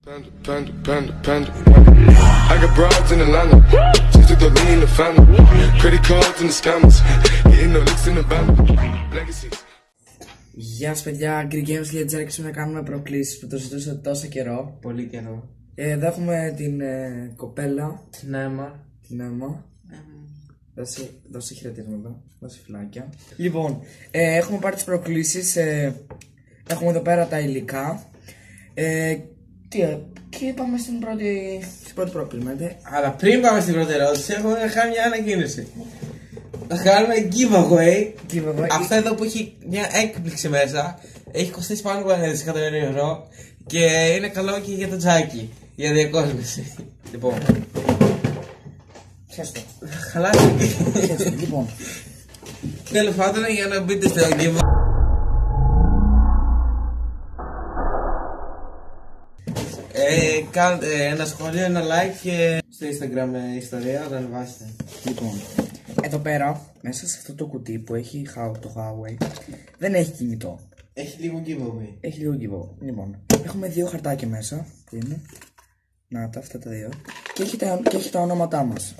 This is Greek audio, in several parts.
Panda. I got broads in Atlanta. Just took the lean in the family. Credit cards and the scammers. Getting the licks in the band. Legacies. Γεια σας παιδιά, Greek Games Legends, άρχισαμε να κάνουμε προκλήσεις που το ζητούσα τόσο καιρό. Πολύ καιρό. Εδώ έχουμε την κοπέλα. Την Έμα. Την Έμα. Δώσε χαιρετίσματα, δώσε φυλάκια. Λοιπόν, έχουμε πάρει τις προκλήσεις. Έχουμε εδώ πέρα τα υλικά. Και πάμε στην πρώτη πρόκληση. Αλλά πριν πάμε στην πρώτη ερώτηση, έχουμε κάνει μια ανακοίνωση. Θα κάνουμε giveaway. Αυτό εδώ που έχει μια έκπληξη μέσα έχει κοστίσει πάνω από 1 δισεκατομμύριο ευρώ και είναι καλό και για το τζάκι. Για διακόσμηση. Λοιπόν. Χέστο. Χαλάσει. Λοιπόν. Τέλος πάντων, για να μπείτε στο giveaway. Κάντε ένα σχόλιο, ένα like και στο Instagram ιστορία όταν ανεβάσετε. Λοιπόν, εδώ πέρα, μέσα σε αυτό το κουτί που έχει το Huawei, δεν έχει κινητό. Έχει λίγο giveaway. Έχει λίγο giveaway. Λοιπόν, έχουμε δύο χαρτάκια μέσα. Που είναι. Να τα, αυτά τα δύο. Και έχει τα ονόματά μας.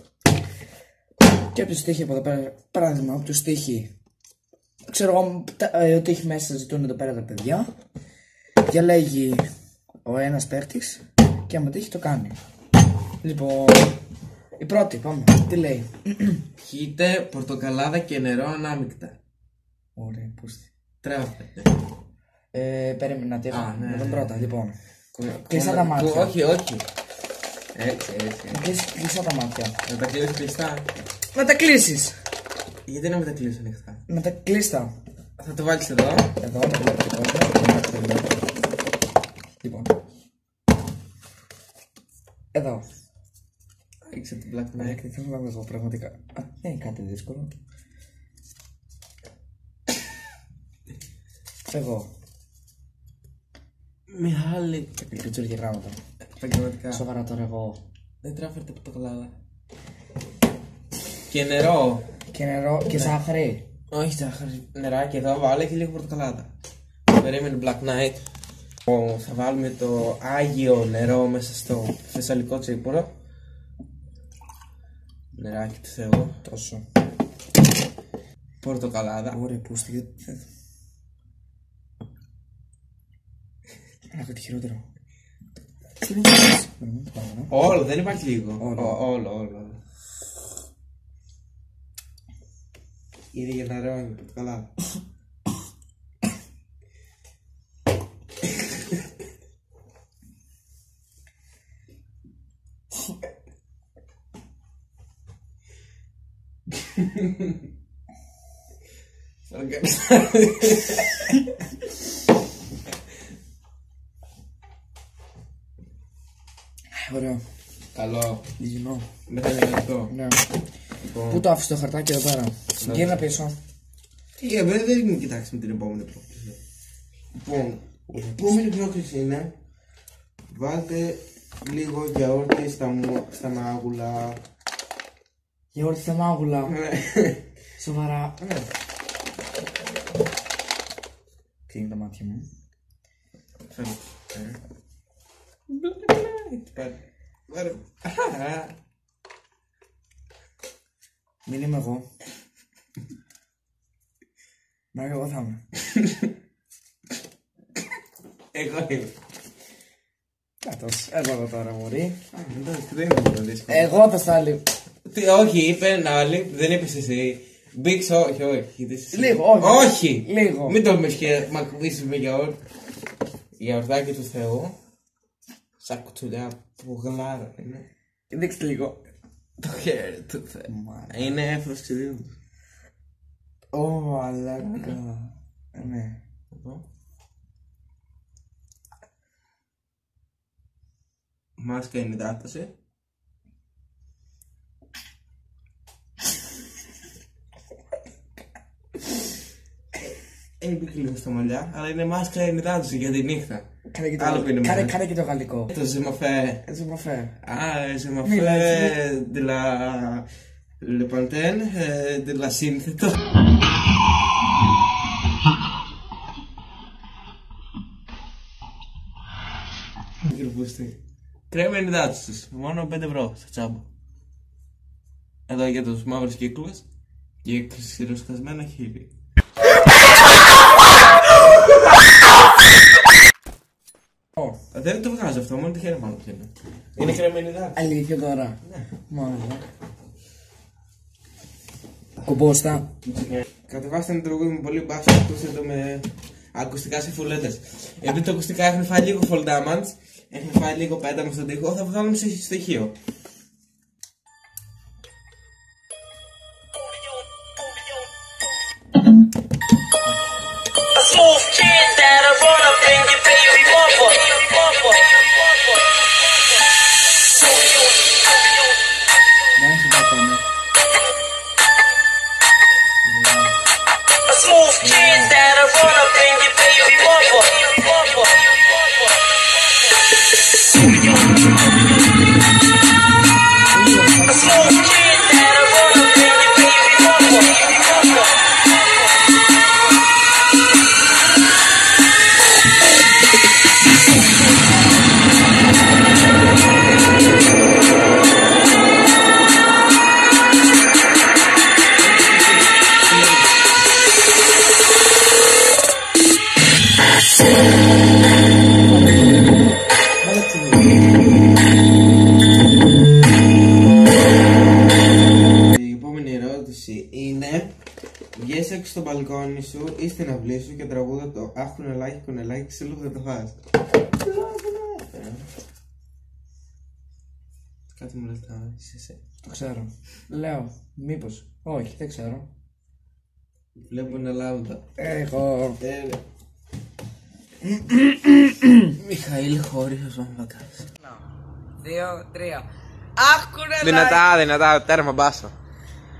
Και όποιος τύχει από εδώ πέρα, παράδειγμα, όποιος τύχει, ξέρω εγώ ότι έχει μέσα, ζητούν εδώ πέρα τα παιδιά. Διαλέγει ο ένας παίκτης και άμα τύχει το κάνει. Λοιπόν, η πρώτη, πάμε. Τι λέει? Πιείτε πορτοκαλάδα και νερό ανάμεικτα. Ωραία, πούστη. Τράβετε. Περίμενα τι έχω. Ναι, με τον ναι. πρώτα, λοιπόν. Κλειστά τα μάτια. Όχι. Έτσι. Κλειστά τα μάτια. Να τα κλείσεις κλειστά. Να τα κλείσεις. Γιατί να μην τα κλείσεις ανοιχτά? Να τα κλειστά. Θα το βάλεις εδώ. Εδώ, το βλέπετε. Λοιπόν. Εδώ. Ρίξε την Black Knight. Θέλω να βγω πραγματικά. Δεν είναι κάτι δύσκολο. Εγώ. Μιχάλη. Λιτσούρια γράμματα. Επαγγελματικά. Σοβαρά τώρα εγώ. Δεν τράβετε πορτοκαλάδα. Και νερό. Και νερό και ζάχαρη. Όχι ζάχαρη. Νεράκι εδώ, βάλε και λίγο πορτοκαλάδα. Περίμενε Black Knight. Θα βάλουμε το άγιο νερό μέσα στο θεσσαλικό τσίπορο. Νεράκι του Θεού. Τόσο. Πορτοκαλάδα. Ωραία, πούστη. Έχω τη χειρότερο. Όλο, δεν υπάρχει λίγο. Όλο. Ήδη για νερό είναι πορτοκαλάδα. Ωραίο. Καλό. Υγιεινό. Μετά είναι αυτό. Ναι. Πού το άφησε το χαρτάκι εδώ πέρα? Γύρνα πίσω. Δεν κοιτάξουμε την επόμενη πρόκληση. Λοιπόν, η επόμενη πρόκληση είναι βάλτε λίγο γιαούρτι στα μάγουλα. Γιαούρτι στα μάγουλα. Σοβαρά. Κλείνει τα μάτια μου. Μην είμαι εγώ. Μα εγώ θα είμαι. Εγώ είμαι. Κάτος, εγώ εδώ τώρα μωρή. Δεν είναι πολύ δύσκολο. Εγώ θα στάλει. Όχι, είπε ένα άλλη, δεν είπες εσύ. Μπίξ, όχι. Λίγο, όχι. Λίγο. Μην το πεις και μ' ακουμπήσεις με γιαούρτι. Γιαουρτάκι του Θεού. Σαν κουτσουλιά που γλάρα είναι. Δείξτε λίγο. Το χέρι του Θεού. Είναι έφρος ξεδίου. Ω, μαλάκα. Ναι. Μάσκα είναι δάταση. Έχει λίγο στα μαλλιά, αλλά είναι μάσκα ενυδάτωση για τη νύχτα. Κάνε και το γαλλικό. Το ζυμοφέ. Ζυμοφέ. Ζυμοφέ de la Le Pantene de la Σύνθετο. Πούστη. Κρέμα ενυδάτωσης. Μόνο 5 ευρώ στα τσάμπα. Εδώ για τους μαύρους κύκλους και ξηροσκασμένα χείλη. Δεν το βγάζω αυτό, μόνο το χέρι πάνω πιένε. Είναι κρέμα ενυδάτωσης. Αλήθεια τώρα. Ναι. Μάλιστα. Κουμπόστα. Κατεβάστε ένα τραγούδι με πολύ μπάσο, ακούστε το με ακουστικά σε φουλέτες. Επειδή τα ακουστικά έχουν φάει λίγο fall damage, έχουν φάει λίγο πέταμα στον τοίχο, θα βγάλουμε σε στοιχείο. Δεν έχει ακόμα. Η επόμενη ερώτηση είναι: βγες έξω στο μπαλκόνι σου ή στην αυλή σου και τραγούδα το «Αχ κουνελάκι, κουνελάκι, ξύλο θα το φας». Κάτι μου λεπτά, είσαι εσύ. Το ξέρω. Λέω. Μήπως. Όχι, δεν ξέρω. Βλέπω ένα λάμπα. Εγώ. Μιχαήλ Χώριος Βαμβακάς. 2, 3. Αχ κουνελάκι. Δυνατά, τέρμα μπάσο.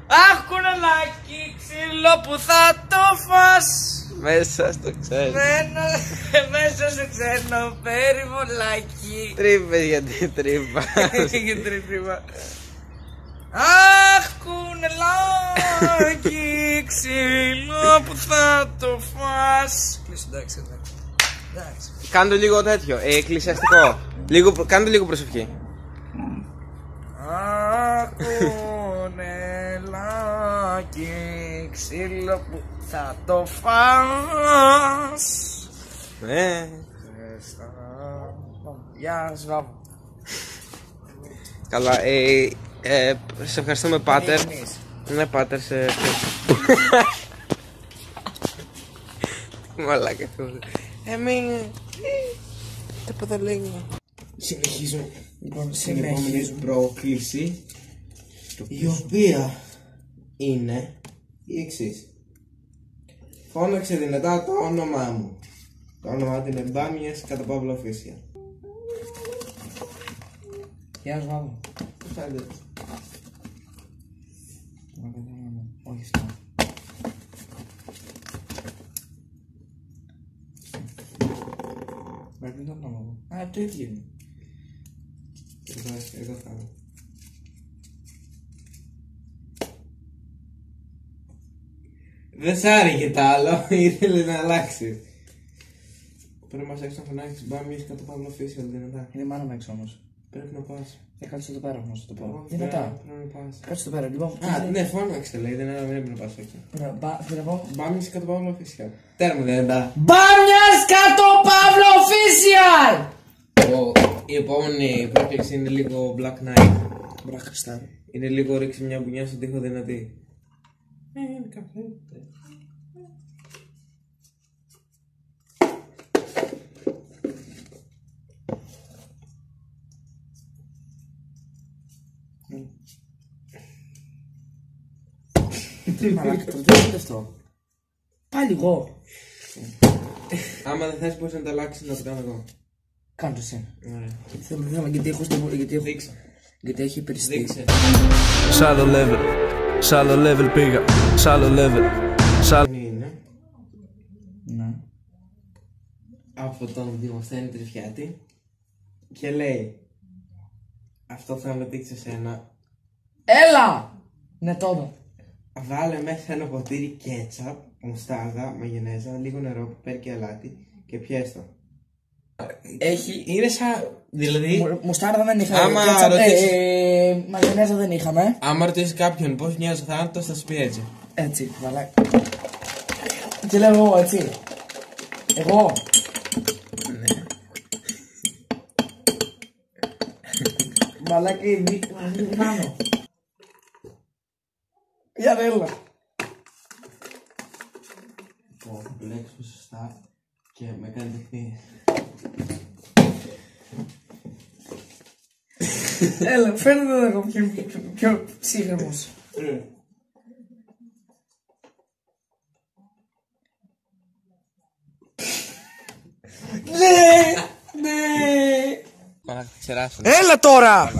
Αχ κουνελάκι, ξύλο που θα το φας. Μέσα στο ξένο. Μέσα σε ξένο περιβολάκι. Τρύπες γιατί τρύπα. Και τρύπημα. Αχ κουνελάκι, ξύλο που θα το φας. Κλείσω, εντάξει. Κάντε λίγο τέτοιο, εκκλησιαστικό. Κάντε λίγο προσευχή. Αχ κουνελάκι, ξύλο που θα το φας. Ναι. Γεια σας Βάβο. Καλά, σε ευχαριστούμε πάτερ. Ναι πάτερ, σε... Μαλάκα αυτό. Τα ποδολέγια. Συνεχίζουμε. Λοιπόν, Στην επόμενη πρόκληση, η οποία είναι η εξής. Φώναξε δυνατά το όνομά μου. Το όνομά του είναι Μπάμιας κατά Παύλο Official. Γεια σας Βάβο. Φάντε. Όχι αυτό. Πρέπει να το όνομα. Α, το ίδιο είναι. Εδώ θα είμαι. Δεν σ' άρεγε τ' άλλο, ήθελε να αλλάξει. Πρέπει να μας έξω να φωνάξεις Μπάμιας κατά Παύλο Official δυνατά. Είναι μάνα με έξω όμως. Πρέπει να πας. Κάτσε εδώ πέρα, να σου το πω. Όχι, Δυνατά. πρέπει να πας. Κάτσε εδώ πέρα, λοιπόν. Α, ναι, φώναξε λέει, δεν πρέπει να πας έξω. Θέλω να πω. Μπάμιας κατά Παύλο Official. Τέρμα δυνατά. Μπάμιας κάτω Παύλο Official! Η επόμενη πρόκληση είναι λίγο Black Knight. Μπρά Χριστά. Είναι λίγο ρίξει μια μπουνιά στον τοίχο δυνατή. Είναι καφέ. Μαλάκα, το δείτε αυτό. Πάλι εγώ. Άμα δεν θες μπορείς να το αλλάξεις να το κάνω εγώ. Κάντο εσύ. Ωραία. Θέλω γιατί έχω στο Δείξε. γιατί έχει περιστεί. Δείξε. Σ' άλλο level πήγα, σ' άλλο level. Είναι Ναι. από τον Δημοσθένη Τριφιάτη και λέει αυτό θα με δείξει σε ένα. Έλα! Ναι τώρα. Βάλε μέσα ένα ποτήρι κέτσαπ, μουστάρδα, μαγενέζα, λίγο νερό, πιπέρ και αλάτι και πιέστο. Έχει. Είναι σαν Δηλαδή. Μουστάρδα δεν είχαμε. Άμα Κέτσαπ, ρωτήσεις- μαγιονέζα δεν είχαμε. Άμα ρωτήσει κάποιον πώς νοιάζει ο θάνατος, θα σου πει έτσι. Έτσι, μαλάκα. Τι λέω εγώ, έτσι. Εγώ. Ναι. Μαλάκα, πάνω. Για ρέλα. Λοιπόν, μπλέξουμε σωστά και με κάνει τεχνή. Έλα, φαίνεται εδώ πιο ψύχρεμος. Ναι, ναι. Μαλάκα, θα ξεράσω. Έλα τώρα!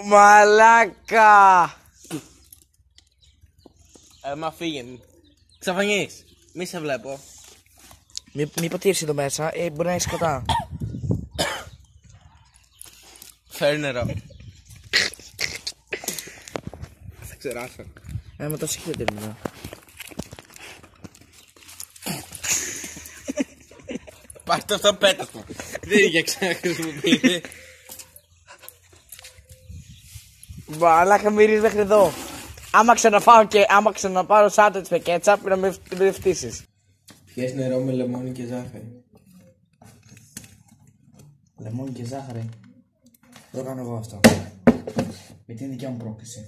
Μαλάκα! Μα φύγει. Ξαφανείς. Μη σε βλέπω. Μη ποτήρεις εδώ μέσα, μπορεί να έχεις κατά. Φέρει νερό. Θα ξεράσω. Με τόσο χειρότερο. Πάρ' το αυτό, πέτας μου. Δεν είχε ξαναχρησιμοποιηθεί. Μαλάκα, μυρίζει μέχρι εδώ. Άμα ξαναπάρω σάντουιτς με κέτσαπ, να με φτύσεις. Πιες νερό με λεμόνι και ζάχαρη. Λεμόνι και ζάχαρη. Το κάνω εγώ αυτό. Γιατί είναι δικιά μου πρόκληση.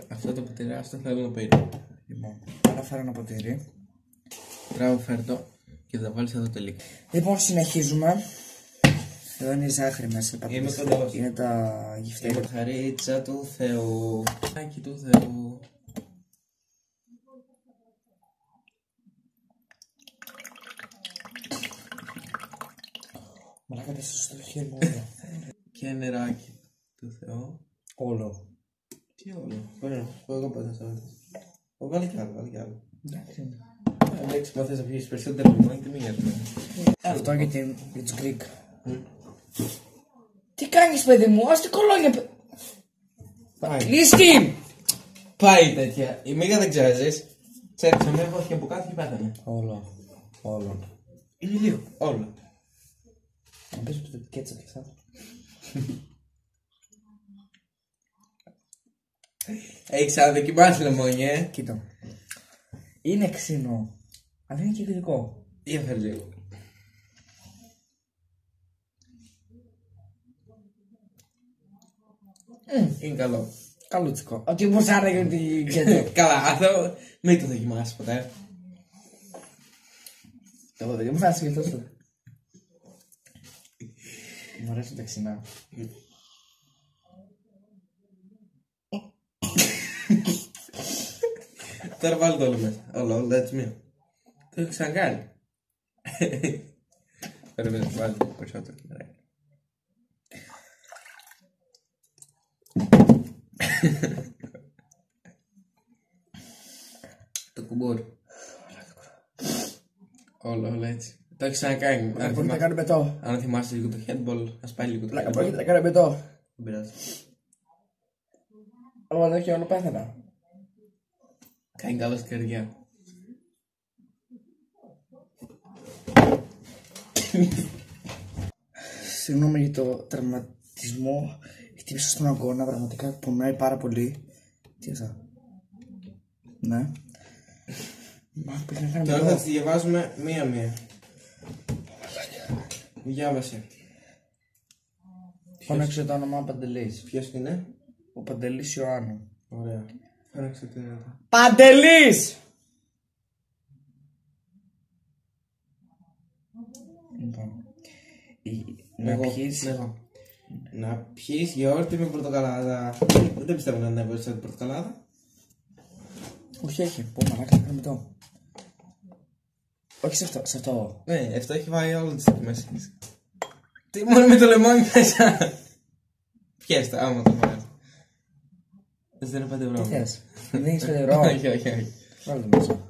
Αυτό το ποτηράστο θέλω να πήρω. Λοιπόν, άρα φέρω ένα ποτήρι. Τράβω, φέρ' το και θα βάλεις εδώ το λίγο. Λοιπόν, συνεχίζουμε. Εδώ είναι η ζάχαρη μέσα. Είμαι κοντός. Είναι τα Είναι γυφτέρια. χαρίτσα του Θεού. Άκη του Θεού. Μαλάκα, δεν στο χέρι μου όλο. Και νεράκι του Θεού. Όλο. Τι όλο. Ωραία, πω εγώ πότε θα σταματήσω. Βάλε κι άλλο, βάλε κι άλλο. Εντάξει είναι. Εντάξει, μα θες να πιείς περισσότερο λιμόνι και μην νοιάζει. Αυτό για τους Greek. Τι κάνεις, παιδί μου, ας την κολόγια. Πάει. Λύστη! Πάει τέτοια. Η Μίγα δεν ξέρεις. Ξέρεις, μια χώθηκε από κάτω και πέθανε. Όλο. Είναι λίγο. Όλο. Να πεις το κέτσαπ και αυτά. Έχεις ξαναδοκιμάσει λεμόνι, Κοίτα. Είναι ξινό. Αλλά είναι και γλυκό. Για φέρ' λίγο. Είναι καλό. Καλούτσικο. Ότι όπως άραγε την κέτσαπ. Καλά, αυτό μην το δοκιμάσεις ποτέ. Εγώ δεν μου φάσει και τόσο. Μου αρέσουν τα ξινά. Τώρα βάλω το όλο μέσα. Όλο έτσι μία. Το έχω ξανακάνει. Πρέπει να βάλω περισσότερο. Το κουμπούρ. Όλο έτσι. Το έχεις ξανακάνει. Μπορεί να κάνει πετώ. Αν θυμάσαι λίγο το headball, ας πάει λίγο το Λάκα, headball. μπορεί να κάνει πετώ. Δεν πειράζει. Αλλά δεν έχει όλο πέθανα. Κάνει καλό στην καρδιά. Συγγνώμη για το τραυματισμό. Χτύπησα στον αγώνα, πραγματικά πονάει πάρα πολύ. Τι αυτά. Ναι. Μα πήγα να κάνει Τώρα θα πετώ. τις διαβάζουμε μία-μία. Διάβασε. Φώναξε το όνομα Παντελής. Ποιος είναι? Ο Παντελής Ιωάννου. Ωραία. Φώναξε το εδώ. Παντελής! Λοιπόν, να Εγώ, πιείς. εγώ. Να πιείς γιαούρτι με πορτοκαλάδα. Δεν πιστεύω να ανέβω σαν πορτοκαλάδα. Όχι, έχει. Πού μαλάκα, να κάνουμε το. Όχι σε αυτό, σε αυτό. Ναι, αυτό έχει βάλει όλο τις μέσα. Τι μόνο με το λεμόνι μέσα. Πιες το, άμα το βάλεις. Δεν είναι 5 ευρώ. Τι θες, δεν έχεις 5 ευρώ. Όχι, όχι, όχι. Βάλε το μέσα.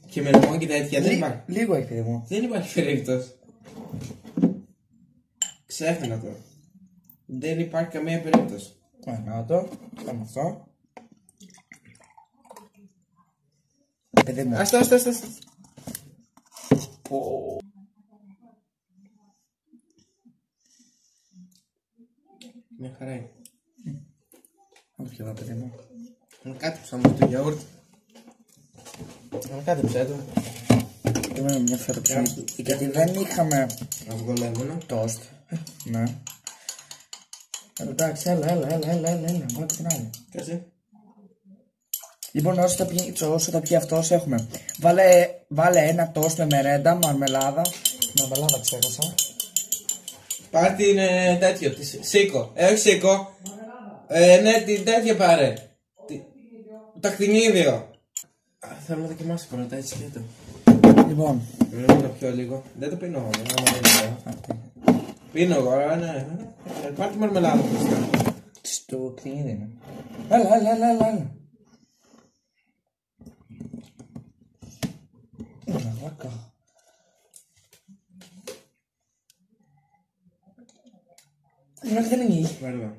Και με λεμόνι και τέτοια δεν υπάρχει. Λίγο έχει, παιδί μου. Δεν υπάρχει περίπτωση. Ξέχανα το. Δεν υπάρχει καμία περίπτωση. Να το. Πάμε αυτό. Παιδί μου. Άστο. Μια χαρά είναι. Όχι εδώ, παιδί μου. Να κάτεψα μου το γιαούρτι. Να κάτεψα το. Είμαι μια φορά γιατί δεν είχαμε Αυγό λέμονο. τόστ. Ναι. Εντάξει, έλα, βάλε την άλλη. Κάτσε. Λοιπόν, όσο τα πιει αυτός έχουμε. Βάλε ένα τόστ με μερέντα, μαρμελάδα. Μαρμελάδα ξέχασα. Πάρ' την τέτοιο, σίκο. Όχι σίκο. Ναι, την τέτοια πάρε. Το ακτινίδιο. Θέλω να δοκιμάσω πρώτα, έτσι και το. Λοιπόν. Να πιω λίγο. Δεν το πίνω εγώ, πίνω εγώ, ναι. Πάρ' τη μαρμελάδα μπροστά. Στο κτηνίδι είναι. Έλα. Βάκα. Δεν είναι. Βέβαια.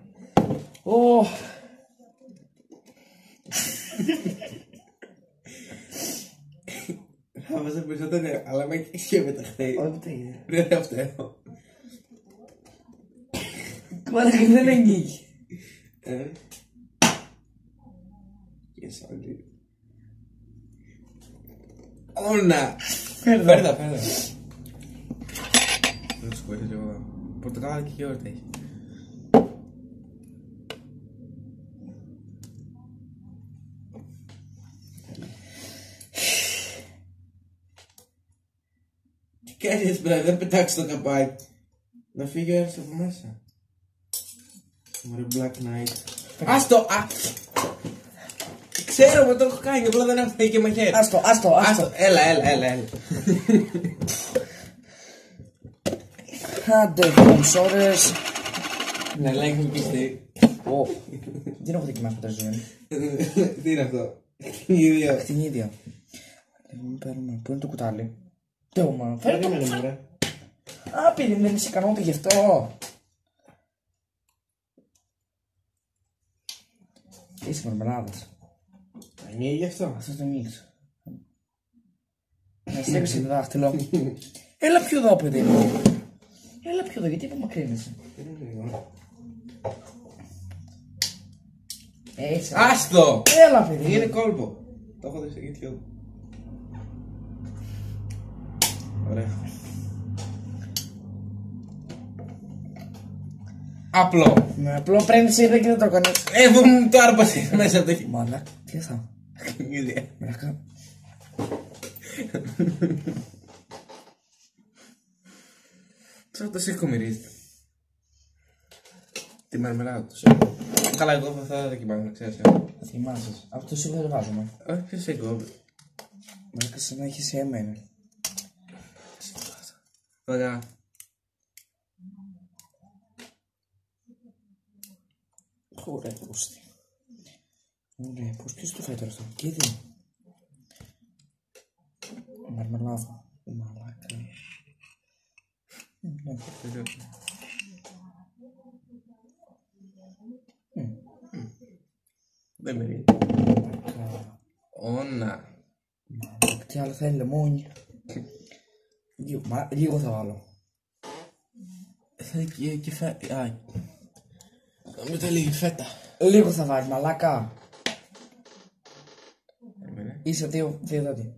Θα βάζω περισσότερο, αλλά με έχει μεταχθεί. Όχι, τι είναι. Δεν είναι αυτό. Μαλάκα δεν ανοίγει. Και σαν Όνα! Φέρτα. Δεν τους χωρίς λίγο. Πορτοκάλα και γιαούρτι έχει. Τι κάνεις μπρε, δεν πετάξεις το καπάκι. Να φύγει ο ένας από μέσα. Μωρέ Black Knight. Άστο! Ξέρω που το έχω κάνει, απλά δεν έχω φύγει και μαχαίρι. Άστο. Έλα. Άντε, μισές ώρες. Να ελέγχουμε πιστή. Δεν έχω δοκιμάσει ποτέ ζωή. Τι είναι αυτό? Κτηνίδιο. Κτηνίδιο. Πού είναι το κουτάλι? Τέωμα. Φέρε το κουτάλι. Περιμένεις ικανότητα γι' αυτό. Είσαι μαρμελάδας. Ανοίγει γι' αυτό. Αυτό το ανοίξω. Να στέκεσαι το δάχτυλο. Έλα πιο εδώ, παιδί μου. Γιατί απομακρύνεσαι. Έτσι. Άστο! Έλα, παιδί. Είναι κόλπο. Το έχω δει στο YouTube. Ωραία. Απλό. Ναι, απλό παίρνεις είδα και δεν το κάνεις. Μου το άρπασε μέσα από το Μαλάκα, τι θα. χέρι. Μαλάκα. Τώρα το έχω μυρίσει. Τη μαρμελάδα του σέκο. Καλά, εγώ θα δοκιμάσω, να ξέρεις. Θα θυμάσαι. Αυτό το σίγουρα δεν βάζουμε. Όχι, ποιο σέκο. Μαλάκα σαν να έχεις εμένα. Ωραία. Ωραία, πούστη. Ωραία, ποιος το φάει τώρα αυτό. Και δει. Μαρμελάδα. Μαλάκα. Δεν μυρίζει. Μαλάκα. Όνα. Τι άλλο θέλει, λεμόνι. Λίγο θα βάλω. Θέλει και φέτα. Με το λίγη φέτα. Λίγο θα βάλει, μαλάκα. Είσαι δύο δόντια.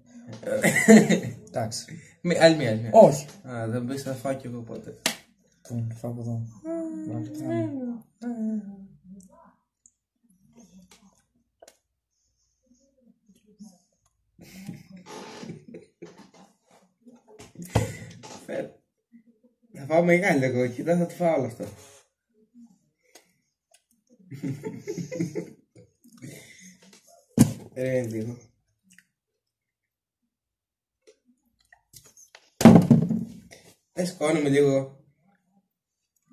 Εντάξει. Άλλη μία. Όχι. Δεν μπεις να φάω κι εγώ πότε. Πού, φάω από εδώ. Θα φάω μεγάλη εγώ, κοίτα θα το φάω όλο αυτό. Λίγο. Σκόνομαι λίγο.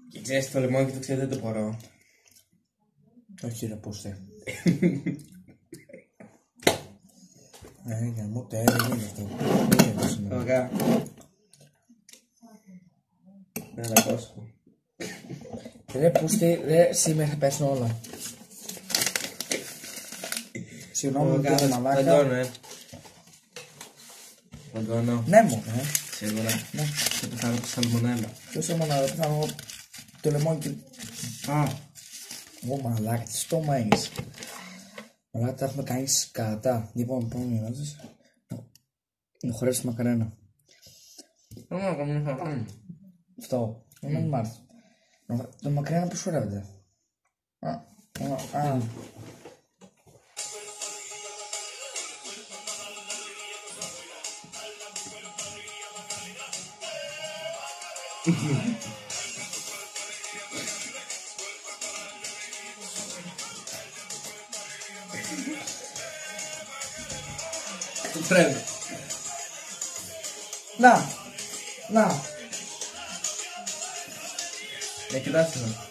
Και ξέρεις το λεμόνι και το ξέρεις δεν το μπορώ. Όχι ρε πούστε. Για μου δεν είναι αυτό. Ωραία. Να τα κόσω. Ρε πούστη, ρε σήμερα θα πέσουν όλα. Συγγνώμη, κάνω μαλάκα. Παντώνω, Παντώνω. Ναι μου, Σίγουρα. ναι. Και πεθάνω από σαλμονέλα. Ποιος έμονα, ρε, πιθάνω το λεμόνι και... Α, Ω μαλάκα, τι στόμα έχεις. Μαλάκα, τα έχουμε κάνει σκατά. Λοιπόν, πάμε να δώσεις. Να χωρέσεις μακαρένα. Αυτό. Δεν μ' άρεσε. Το μακαρένα που σου ρεύεται. το πρέπει. Να! Να! Κοιτάξτε να.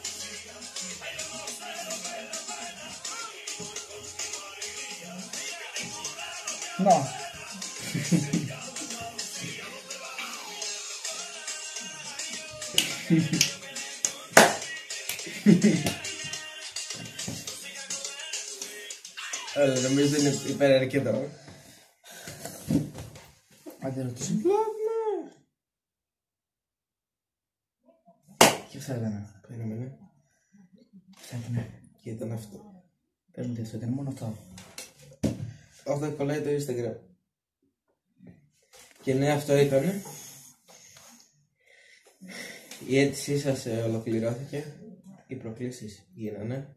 Να! Νομίζω είναι υπεραρκετό. Άντε ρωτήσω. Και αυτά ήταν. Περίμενε. Αυτά ήταν. Και ήταν αυτό. Παίρνουν αυτό, ήταν μόνο αυτό. Αυτό κολλάει το Instagram. Και ναι, αυτό ήταν. Η αίτησή σας ολοκληρώθηκε. Οι προκλήσεις γίνανε.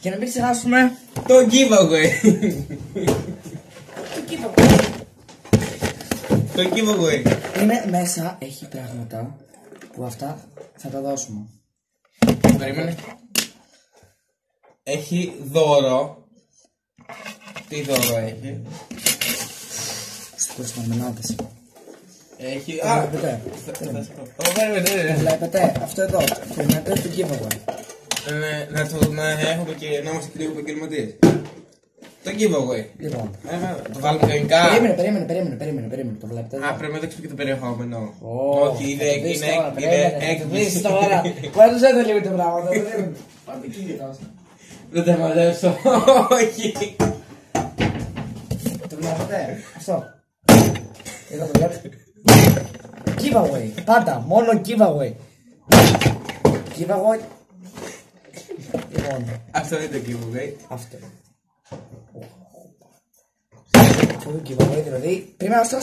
Και να μην ξεχάσουμε Το giveaway! Το giveaway! είναι μέσα, έχει πράγματα που αυτά θα τα δώσουμε. Περίμενε. Έχει δώρο. Τι δώρο έχει? Στους μαρμελάδες. Έχει. Το Α! βλέπετε. Περίμενε. Βλέπετε αυτό εδώ. Φαίνεται το giveaway. Να έχουμε και να είμαστε και λίγο επαγγελματίες. Το giveaway. Λοιπόν. Το βάλουμε κανονικά. Περίμενε. Το βλέπετε. Α, πρέπει να δείξουμε και το περιεχόμενο. Όχι, Όχι, είναι έκπληξη. τώρα. Πάντως δεν το λίγο τα πράγματα. Πάμε εκεί τώρα. Δεν τα μαζέψω. Όχι. Το βλέπετε. Αυτό. Εδώ το βλέπετε. Giveaway. Πάντα. Μόνο giveaway. Giveaway. Λοιπόν. Αυτό είναι το giveaway. Αυτό. Το giveaway δηλαδή. Πρέπει να άστο.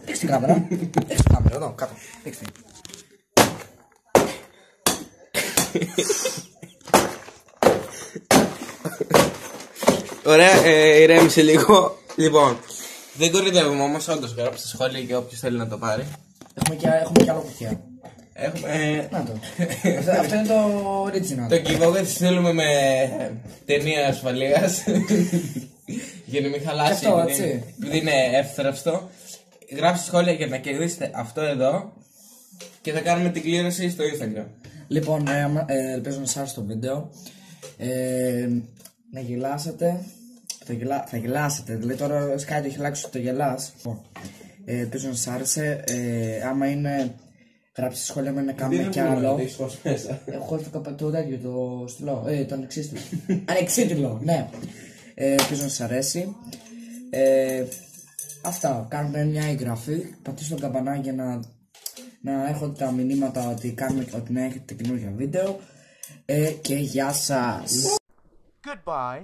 Δείξτε την κάμερα. Δείξτε την κάμερα εδώ κάτω. Δείξτε. Ωραία, ηρέμησε λίγο. Λοιπόν, δεν κορυδεύουμε όμως, όντως γράψτε στα σχόλια και όποιος θέλει να το πάρει. Έχουμε και άλλο κουτιά. Έχουμε. Να το. Αυτό είναι το original. Το giveaway θα στείλουμε με ταινία ασφαλείας. Για να μην χαλάσει. Αυτό, έτσι. Επειδή είναι εύθραυστο. Γράψτε σχόλια για να κερδίσετε αυτό εδώ. Και θα κάνουμε την κλήρωση στο Instagram. Λοιπόν, ελπίζω να σας άρεσε το βίντεο. Να γελάσετε. Θα γελάσετε. Δηλαδή τώρα σκάει το χιλάκι σου το γελάς. Ελπίζω να σας άρεσε. Άμα είναι, γράψτε σχόλια με να κάνουμε κι άλλο. Έχω το τέτοιο, το στυλό. Το ανεξίτηλο. Ανεξίτηλο, ναι. Ελπίζω να σας αρέσει. Αυτά. Κάντε μια εγγραφή. Πατήστε το καμπανάκι για να έχετε τα μηνύματα ότι να έχετε καινούργια βίντεο. Και γεια σας. Goodbye.